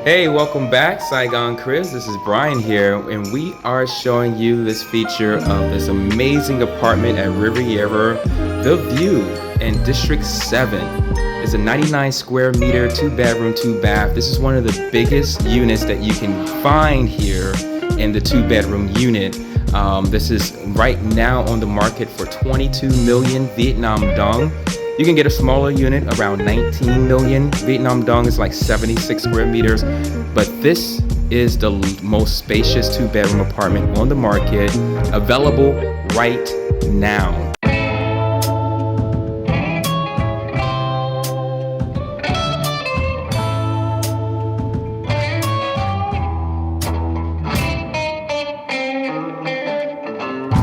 Hey, welcome back, Saigon Chris. This is Brian here, and we are showing you this feature of this amazing apartment at Riviera The View in District 7. It's a 99 square meter, 2-bedroom, 2-bath. This is one of the biggest units that you can find here in the 2-bedroom unit. This is right now on the market for 22 million Vietnam dong. You can get a smaller unit around 19 million Vietnam dong. It's like 76 square meters. But this is the most spacious 2-bedroom apartment on the market, available right now.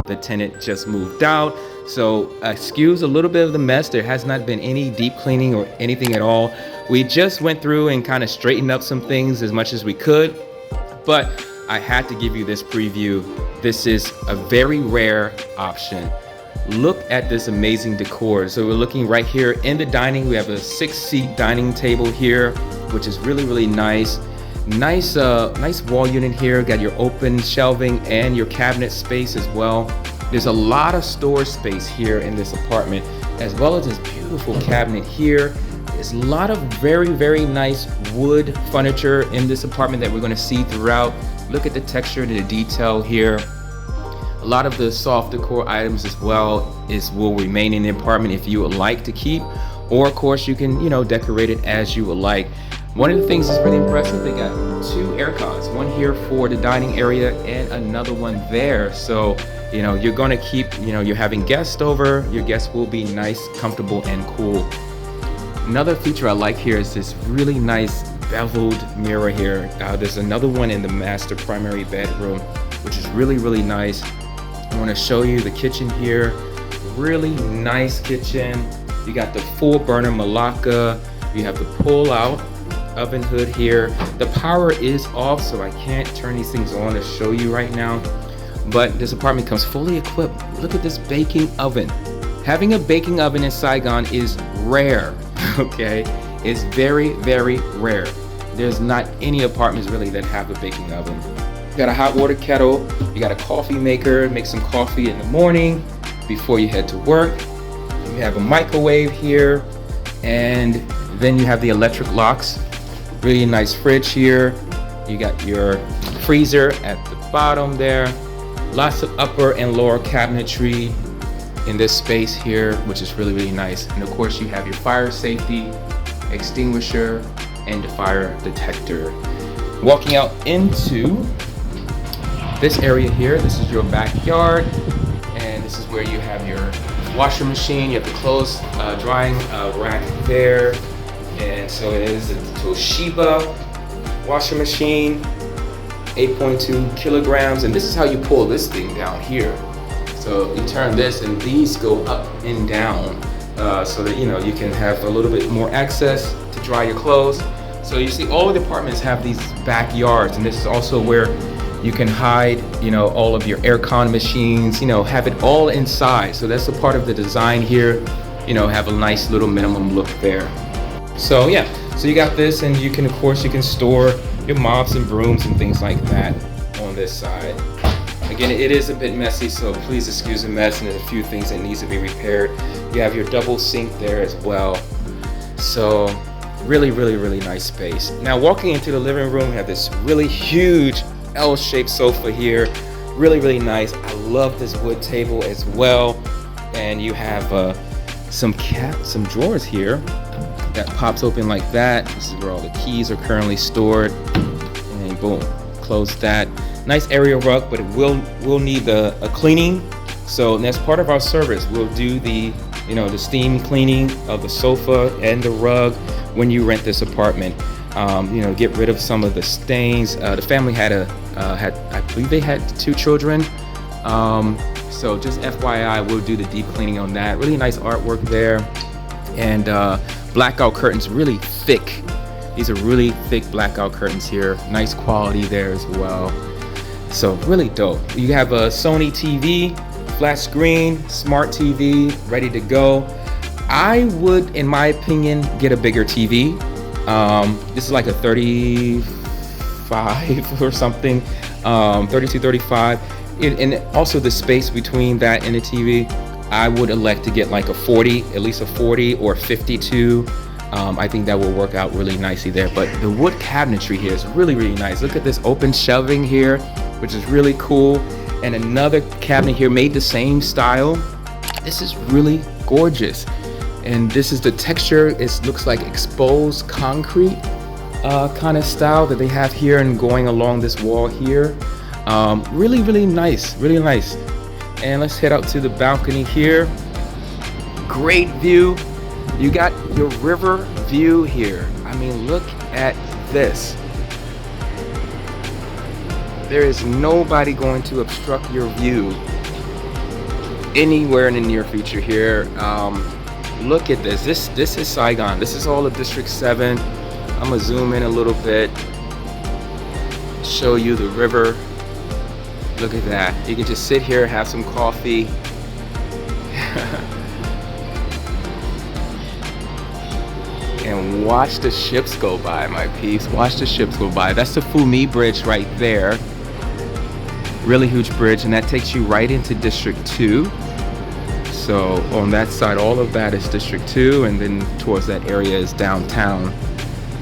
The tenant just moved out, so excuse a little bit of the mess. There has not been any deep cleaning or anything at all. We just went through and kind of straightened up some things as much as we could, but I had to give you this preview. This is a very rare option. Look at this amazing decor. So we're looking right here in the dining. We have a 6-seat dining table here, which is really nice. Nice wall unit here. Got your open shelving and your cabinet space as well. There's a lot of storage space here in this apartment, as well as this beautiful cabinet here. There's a lot of very nice wood furniture in this apartment that we're going to see throughout. Look at the texture and the detail here. A lot of the soft decor items as well will remain in the apartment if you would like to keep, or of course you can decorate it as you would like. One of the things that's really impressive, they got 2 air cons, one here for the dining area and another one there. So, you're gonna keep, you're having guests over, your guests will be nice, comfortable, and cool. Another feature I like here is this really nice beveled mirror here. There's another one in the master primary bedroom, which is really nice. I wanna show you the kitchen here. Really nice kitchen. You got the full burner Malacca. You have the pull out oven hood here. The power is off, so I can't turn these things on to show you right now, but this apartment comes fully equipped. Look at this baking oven. Having a baking oven in Saigon is rare. Okay, it's very rare. There's not any apartments really that have a baking oven. You got a hot water kettle, you got a coffee maker, make some coffee in the morning before you head to work. You have a microwave here, and then you have the electric locks. Really nice fridge here. You got your freezer at the bottom there. Lots of upper and lower cabinetry in this space here, which is really nice. And of course you have your fire safety extinguisher and the fire detector. Walking out into this area here, this is your backyard, and this is where you have your washer machine. You have the clothes drying rack there. And so it is a Toshiba washer machine, 8.2 kilograms. And this is how you pull this thing down here. So you turn this and these go up and down so that you can have a little bit more access to dry your clothes. So you see all of the apartments have these backyards, and this is also where you can hide all of your aircon machines, have it all inside. So that's a part of the design here, have a nice little minimum look there. So yeah, so you got this, and you can store your mops and brooms and things like that on this side. Again, it is a bit messy, so please excuse the mess, and there's a few things that needs to be repaired. You have your double sink there as well. So really nice space. Now walking into the living room, we have this really huge L-shaped sofa here. Really nice. I love this wood table as well. And you have some drawers here that pops open like that. This is where all the keys are currently stored, and then boom, close that. Nice area rug, but it will need a cleaning. So that's part of our service. We'll do the the steam cleaning of the sofa and the rug when you rent this apartment. Get rid of some of the stains. The family had I believe they had 2 children. So just FYI, we'll do the deep cleaning on that. Really nice artwork there, and blackout curtains, really thick. These are really thick blackout curtains here. Nice quality there as well. So really dope. You have a Sony TV, flat screen, smart TV, ready to go. I would, in my opinion, get a bigger TV. This is like a 30 35 or something, 32, 35. And also the space between that and the TV, I would elect to get like a 40, at least a 40 or 52. I think that will work out really nicely there. But the wood cabinetry here is really, really nice. Look at this open shelving here, which is really cool. And another cabinet here made the same style. This is really gorgeous. And this is the texture. It looks like exposed concrete kind of style that they have here and going along this wall here. Really, really nice, really nice. And let's head out to the balcony here. Great view. You got your river view here. I mean, look at this. There is nobody going to obstruct your view anywhere in the near future here. Look at this. This is Saigon. This is all of District 7. I'm gonna zoom in a little bit, show you the river. Look at that. You can just sit here, have some coffee. And watch the ships go by, my peeps. Watch the ships go by. That's the Fumi Bridge right there. Really huge bridge, and that takes you right into District 2. So on that side, all of that is District 2, and then towards that area is downtown.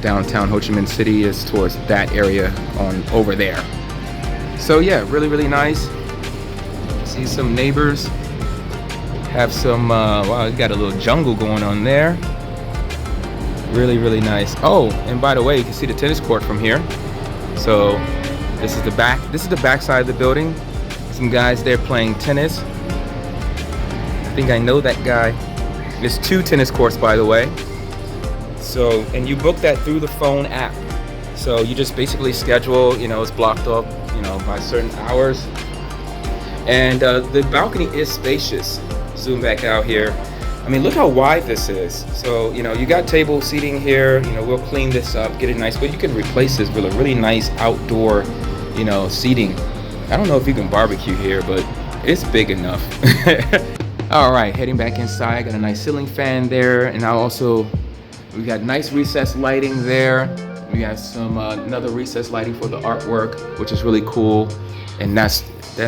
Downtown Ho Chi Minh City is towards that area on over there. So yeah, really, really nice. See some neighbors. Have some, wow, you got a little jungle going on there. Really, really nice. Oh, and by the way, you can see the tennis court from here. So this is the back side of the building. Some guys there playing tennis. I think I know that guy. There's 2 tennis courts, by the way. So, and you book that through the phone app. So you just basically schedule, you know, it's blocked up, you know, by certain hours. And the balcony is spacious. Zoom back out here. I mean, look how wide this is. So, you know, you got table seating here. You know, we'll clean this up, get it nice, but you can replace this with a really nice outdoor, you know, seating. I don't know if you can barbecue here, but it's big enough. All right, heading back inside. Got a nice ceiling fan there, and we got nice recessed lighting there. We got some another recessed lighting for the artwork, which is really cool, and that's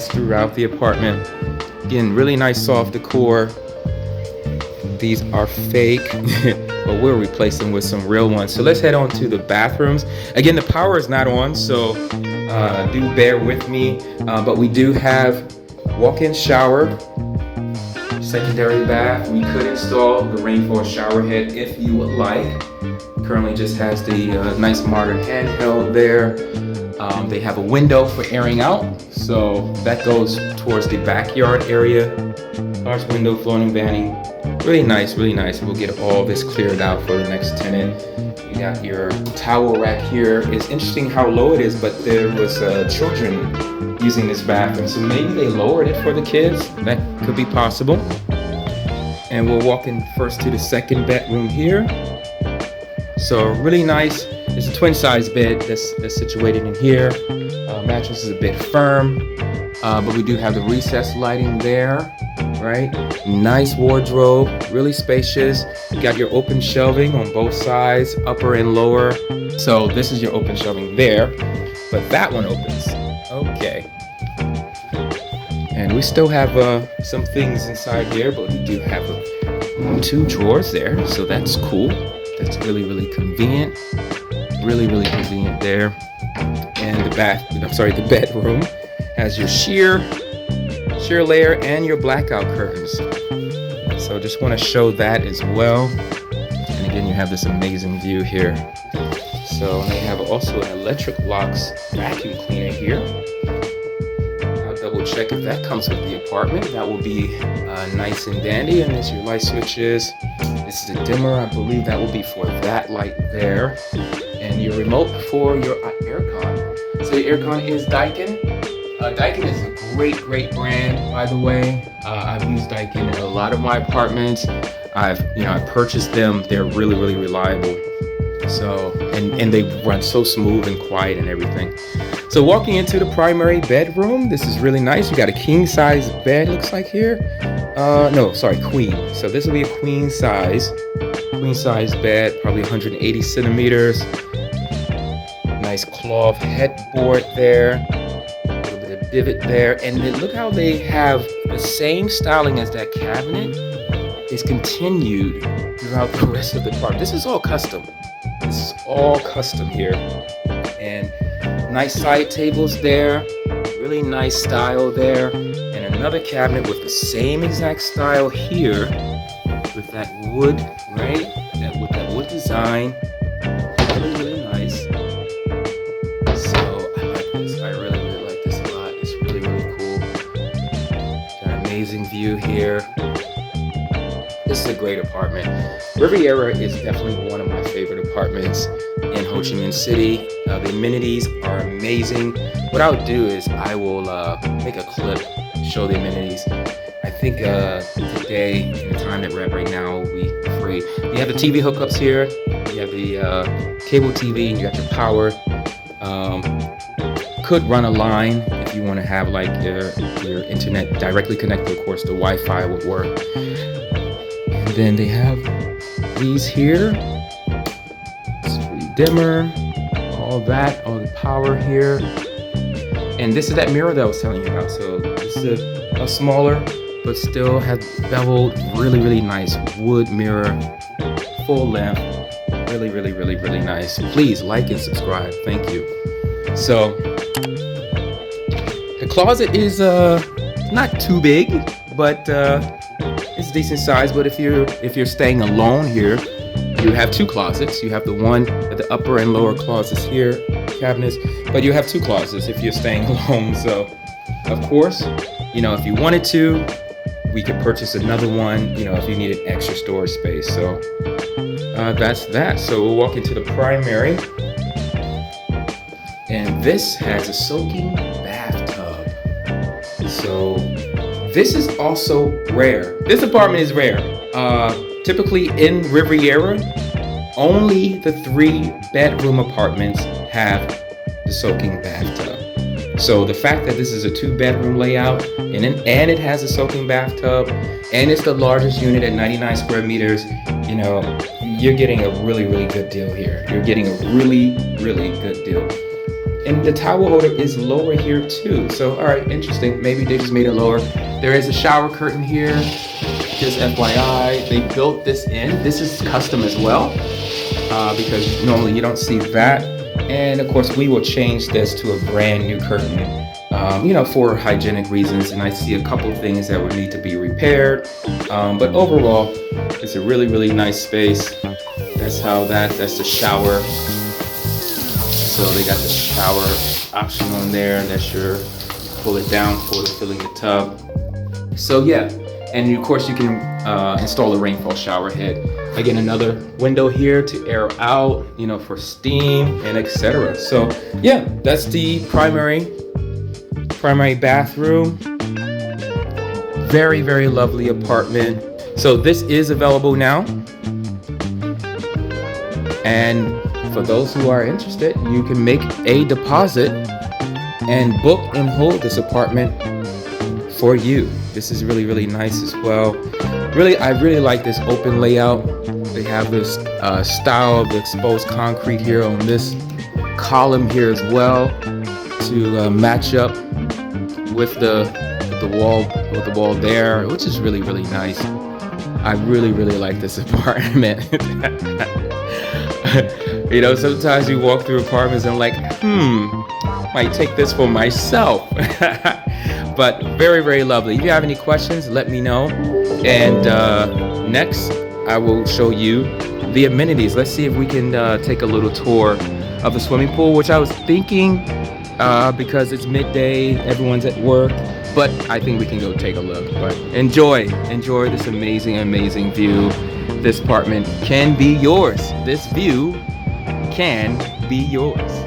throughout the apartment. Again, really nice soft decor. These are fake, but we'll replace them with some real ones. So let's head on to the bathrooms. Again, the power is not on, so do bear with me. But we do have walk-in shower, secondary bath. We could install the rainfall shower head if you would like. Currently just has the nice modern handheld there. They have a window for airing out, so that goes towards the backyard area. Large window, floating vanity. Really nice, really nice. We'll get all this cleared out for the next tenant. You got your towel rack here. It's interesting how low it is, but there was children using this bathroom, so maybe they lowered it for the kids. That could be possible. And we'll walk in first to the second bedroom here. So really nice. It's a twin size bed that's situated in here. Mattress is a bit firm, but we do have the recessed lighting there, right? Nice wardrobe, really spacious. You got your open shelving on both sides, upper and lower. So this is your open shelving there, but that one opens. Okay. And we still have some things inside here, but we do have 2 drawers there, so that's cool. That's really, really convenient. Really, really convenient there. And the bedroom has your sheer layer and your blackout curtains. So just want to show that as well. And again, you have this amazing view here. So they have also an electric locks vacuum cleaner here. I'll double check if that comes with the apartment. That will be nice and dandy. And there's your light switches. This is a dimmer. I believe that will be for that light there. And your remote for your aircon. So your aircon is Daikin. Daikin is a great brand, by the way. I've used Daikin in a lot of my apartments. I've purchased them. They're really, really reliable. So, and they run so smooth and quiet and everything. So walking into the primary bedroom, this is really nice. You got a king size bed, looks like here. No, sorry, queen. So this will be a queen size bed, probably 180 centimeters. Nice nice cloth headboard there. A little bit of divot there. And then look how they have the same styling as that cabinet is continued throughout the rest of the apartment. This is all custom. This is all custom here. And nice side tables there. Really nice style there. And another cabinet with the same exact style here with that wood, right? With that wood design. Really, really nice. So I like this. I really, really like this a lot. It's really, really cool. Got an amazing view here. This is a great apartment. Riviera is definitely one of my favorite apartments in Ho Chi Minh City. The amenities are amazing. What I'll do is I will make a clip, show the amenities. I think today, in the time that we're at right now, will be free. You have the TV hookups here. You have the cable TV, and you got your power. Could run a line if you want to have like your internet directly connected. Of course, the Wi-Fi would work. And then they have these here. It's pretty dimmer. All that, all the power here. And this is that mirror that I was telling you about. So this is a smaller, but still has beveled, really, really nice wood mirror, full length. Really, really, really, really nice. Please like and subscribe. Thank you. So the closet is not too big, but it's decent size. But if you're staying alone here, you have two closets. You have the one at the upper and lower closets here, cabinets, but you have two closets if you're staying alone. So of course, you know, if you wanted to, we could purchase another one, you know, if you needed extra storage space. So that's that. So we'll walk into the primary, and this has a soaking bathtub. So this is also rare. This apartment is rare. Typically in Riviera, only the 3-bedroom apartments have the soaking bathtub. So the fact that this is a 2-bedroom layout and it has a soaking bathtub and it's the largest unit at 99 square meters, you know, you're getting a really, really good deal here. You're getting a really, really good deal. And the towel holder is lower here too. So, all right, interesting. Maybe they just made it lower. There is a shower curtain here. Just FYI, they built this in. This is custom as well, because normally you don't see that. And of course, we will change this to a brand new curtain, you know, for hygienic reasons. And I see a couple of things that would need to be repaired. But overall, it's a really, really nice space. That's the shower. So they got the shower option on there. That's your pull it down for filling the tub. So yeah. And of course you can install a rainfall shower head. Again, another window here to air out, you know, for steam and etc. So yeah, that's the primary bathroom. Very, very lovely apartment. So this is available now. And for those who are interested, you can make a deposit and book and hold this apartment for you. This is really, really nice as well. I really like this open layout. They have this style of exposed concrete here on this column here as well to match up with the wall there, which is really, really nice. I really, really like this apartment. You know, sometimes you walk through apartments and I'm like, might take this for myself. But very, very lovely. If you have any questions, let me know. And next, I will show you the amenities. Let's see if we can take a little tour of the swimming pool, which I was thinking because it's midday, everyone's at work, but I think we can go take a look. But enjoy this amazing, amazing view. This apartment can be yours. This view can be yours.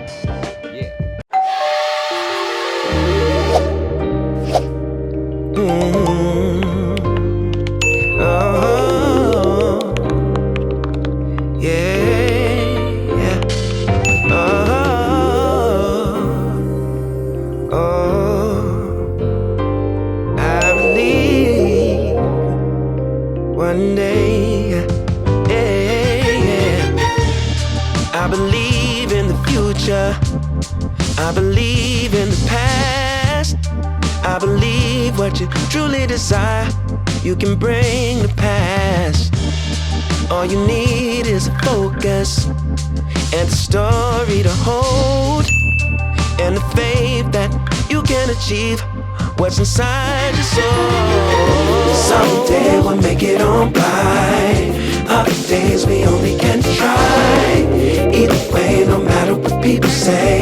One day, I believe in the future. I believe in the past. I believe what you truly desire, you can bring the past. All you need is a focus and a story to hold, and the faith that you can achieve what's inside your soul. Someday we'll make it on by. Other days we only can try. Either way, no matter what people say,